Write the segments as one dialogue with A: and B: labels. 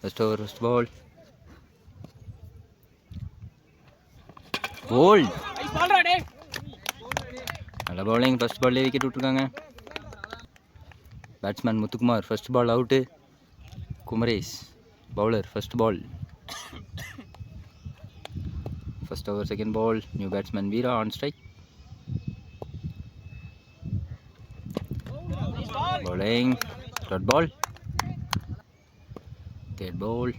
A: First over, first ball. Bold. நல்ல bowling. First ball wicket விட்டுருக்காங்க. Batsman Muthukumar first ball out. Kumaresh bowler first ball. First over, second ball. New batsman Veera on strike. Bowling. Third ball. Third ball.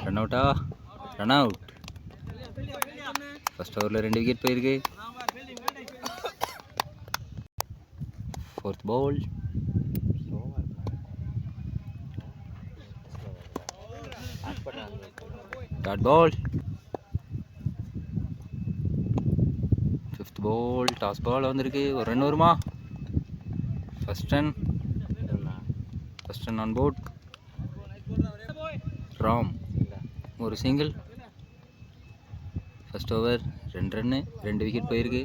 A: Run out. Run out. First over la 2 wicket போயிருக்கு. Fourth ball. Third ball. Fifth ball. Toss ball வந்திருக்கு. ஒரு run வருமா? First run. First run on board. Ram. ஒரு single. First over 2 run 2 wicket போயிருக்கு.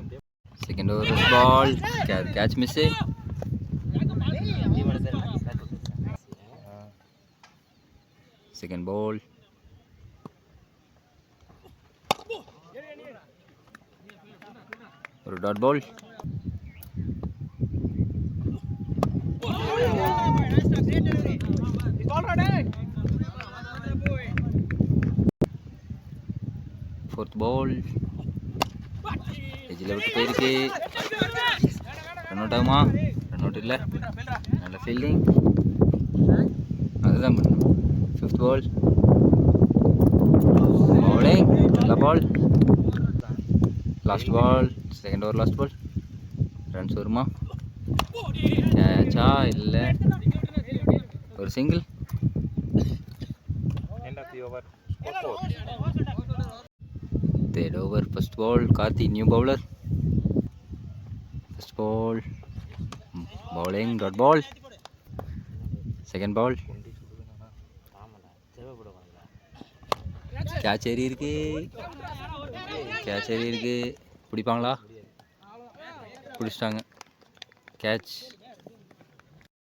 A: Second over first ball. Catch miss. Second ball. ஒரு dot ball. Fourth ball. எஜில் விட்டு போயிருக்கு. Run out ஆகுமா? ரன் அவுட் இல்லை. நல்ல ஃபீல்டிங். அதுதான் பண்ணும். Fifth ball. Bowling. நல்ல ball. Last ball. Second over last ball. Runs வருமா? கேட்சா இல்லை. ஒரு single. Third over, first ball. Karthi, new bowler. First ball. Bowling, dot ball. Second ball. Catch ஏறி இருக்கு. Catch ஏறி இருக்கு. பிடிப்பாங்களா? பிடிச்சிட்டாங்க. Catch.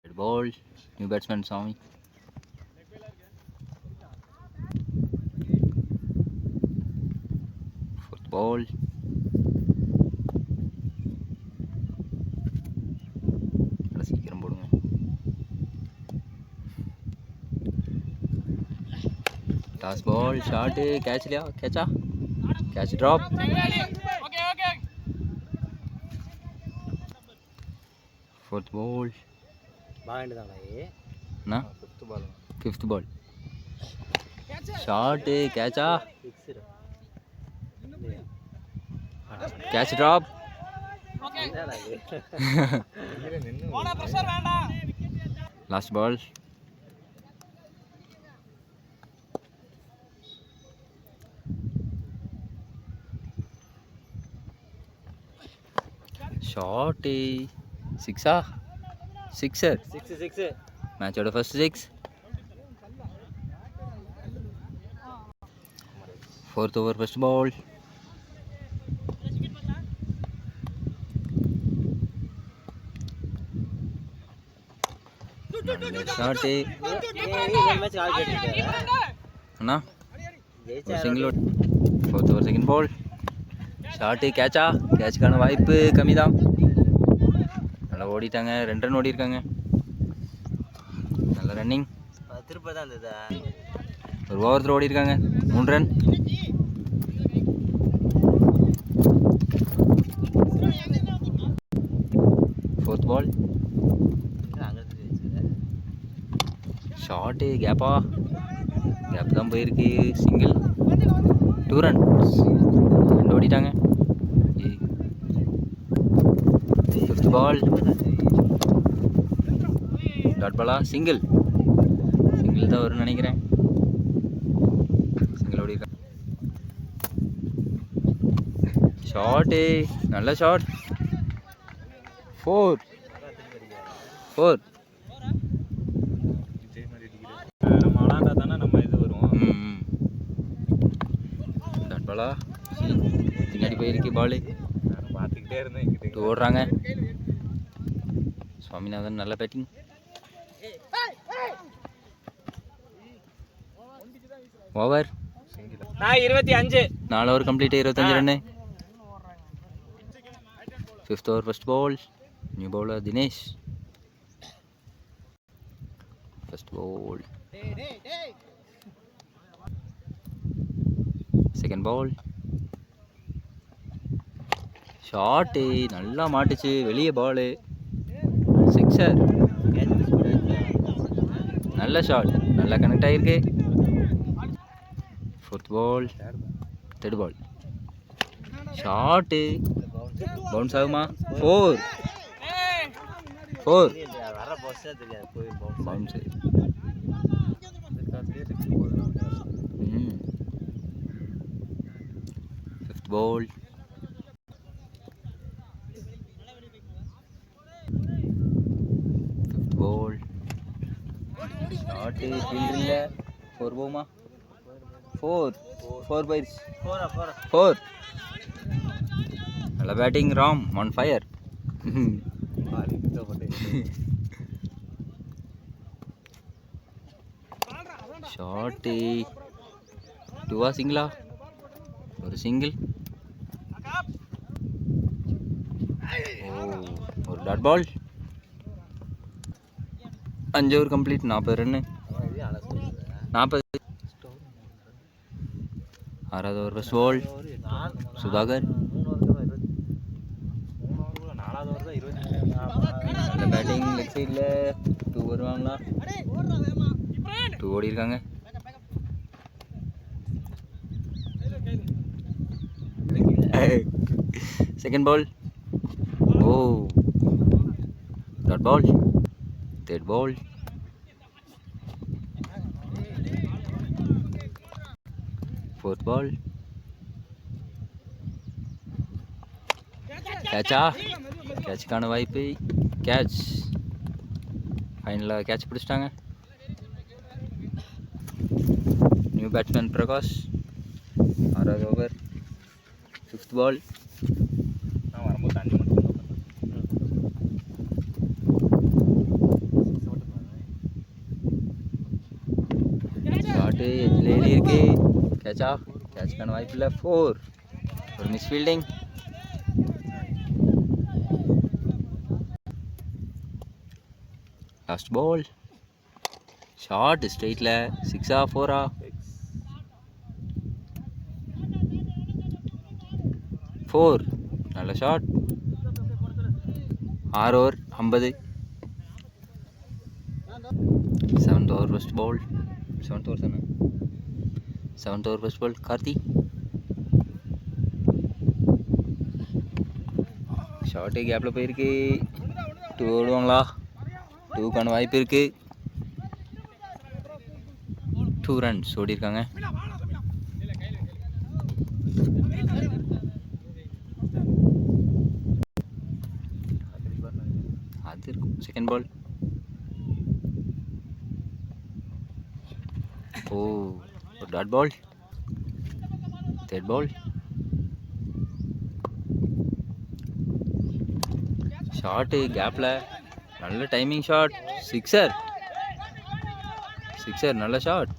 A: Third ball. New batsman Swami. Fourth ball. சீக்கிரம் போடுங்க. டாஸ் பால். ஷார்ட். கேட்ச் இல்லையா? கேட்சா? Catch drop. Fourth ball. Na? Fifth ball. Shot. Catcha. Catch drop. Last ball. Shot. Sixer. Six. Match out of first 6. Fourth over, first ball. Shot. Anna? Single. Fourth over, second ball. Shot. Catcha. Catch கான வாய்ப்பு கம்மிதான். நல்லா ஓடிட்டாங்க. 2 run ஓடி இருக்காங்க. நல்ல running. ஒரு over ஓடி இருக்காங்க. 3 run. Fourth ball. Short. Gap தான் போயிருக்கு. சிங்கிள். 2 ரன்ஸ். 2 ஓடிட்டாங்க. Fifth ball. டாட் பாலா? சிங்கிள் தான் வரும்னு நினைக்கிறேன். சிங்கிள் ஓடி இருக்கா. ஷார்ட். நல்ல ஷார்ட். 4. டாட் பாலா? பின்னாடி போயிருக்கு பால். பார்த்துக்கிட்டே இருந்தேன். ஓடுறாங்க. சுவாமிநாதன் நல்ல பேட்டிங். ஓவர்.
B: நான் 25.
A: 4 over complete. 25 run. 5th over first ball. New bowler Dinesh. First ball. Second ball. Shot நல்லா மாட்டுச்சு, வெளியே பாலு. சிக்ஸர். நல்ல ஷாட், நல்லா கனெக்ட் ஆகிருக்கு. 4th ball. 3rd ball. Shot bounce ஆகுமா? 4 bounce. Fifth ball. Ball shot ஃபீல்டில் 4 போகுமா? 4 பைட்ஸ். 4. நல்ல batting Ram, on fire. Shot 2 சிங்கிளா? ஒரு சிங்கிள். ஒரு dot ball. 5 over complete. 40 run. 40. 6வது ஓவர் ஃபர்ஸ்ட் பால். சுதாகர். நல்ல பேட்டிங். லெக் சைடில் 2 வருவாங்களா? 2 ஓடி இருக்காங்க. Second ball. Dot ball. 3rd ball. Fourth ball. கேட்சா? கேட்சுக்கான வாய்ப்பு. கேட்ச். ஃபைனலாக கேட்ச் பிடிச்சிட்டாங்க. New batsman Prakash. 6வது ஓவர் 5th பால். ஷாட்டு எஜ்ஜில் இருக்கு. கேட்சா? கேட்சுக்கான வாய்ப்பு இல்லை. 4. ஒரு miss fielding. Last ball. Short ஸ்ட்ரெயிட்டில் 6ஆ 4ஆ? 4. நல்ல shot. 6 over 50. 7th over first ball. 7th over தானே? 7th over first ball. Karthi. Short கேப்பில் போயிருக்கு. 2 ஓடுவாங்களா? 2க்கான வாய்ப்பு இருக்குது. 2 ரன்ஸ் ஓடி இருக்காங்க. அது இருக்கும். Second ball. ஒரு dot ball. 3rd ball. Shot கேப்பில். நல்ல டைமிங் ஷாட். சிக்ஸர். நல்ல ஷாட்.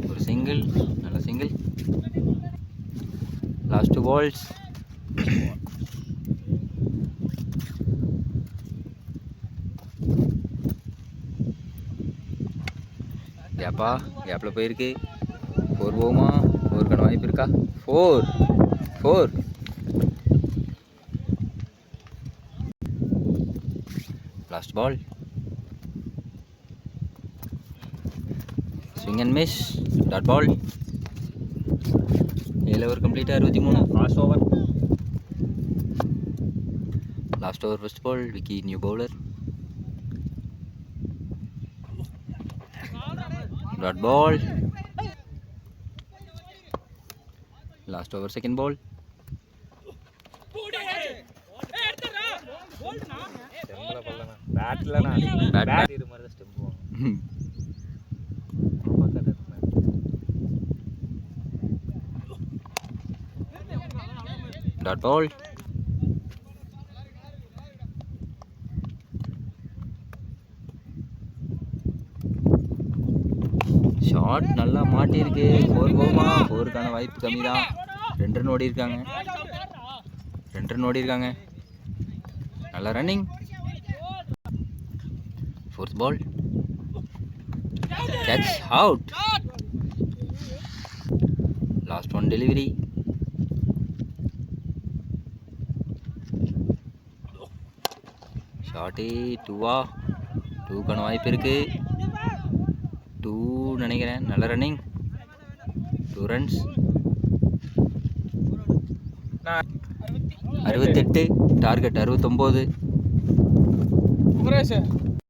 A: ஒரு சிங்கிள். நல்ல சிங்கிள். Last 2 balls. கேப்பில் போயிருக்கு. 4 போகுமா? 4க்கான வாய்ப்பு இருக்கா? 4. Last ball. Swing and miss. Dot ball. 7 over கம்ப்ளீட்டாக 63. Last over. First ball. Vicky new bowler. Dot ball. Last over second ball. Dot ball. Shot நல்லா மாட்டியிருக்கு. 4 போகுமா? 4க்கான வாய்ப்பு கம்மி தான். 2 ரன் ஓடி இருக்காங்க. 2 ரன் ஓடி இருக்காங்க. நல்லா running. 4th ball. Catch out. Last one delivery. Shot 2-ஆ? 2க்கான வாய்ப்பு இருக்கு. 2 நினைக்கிறேன். நல்ல ரன்னிங். 2 ரன்ஸ். 68. டார்கெட் 69.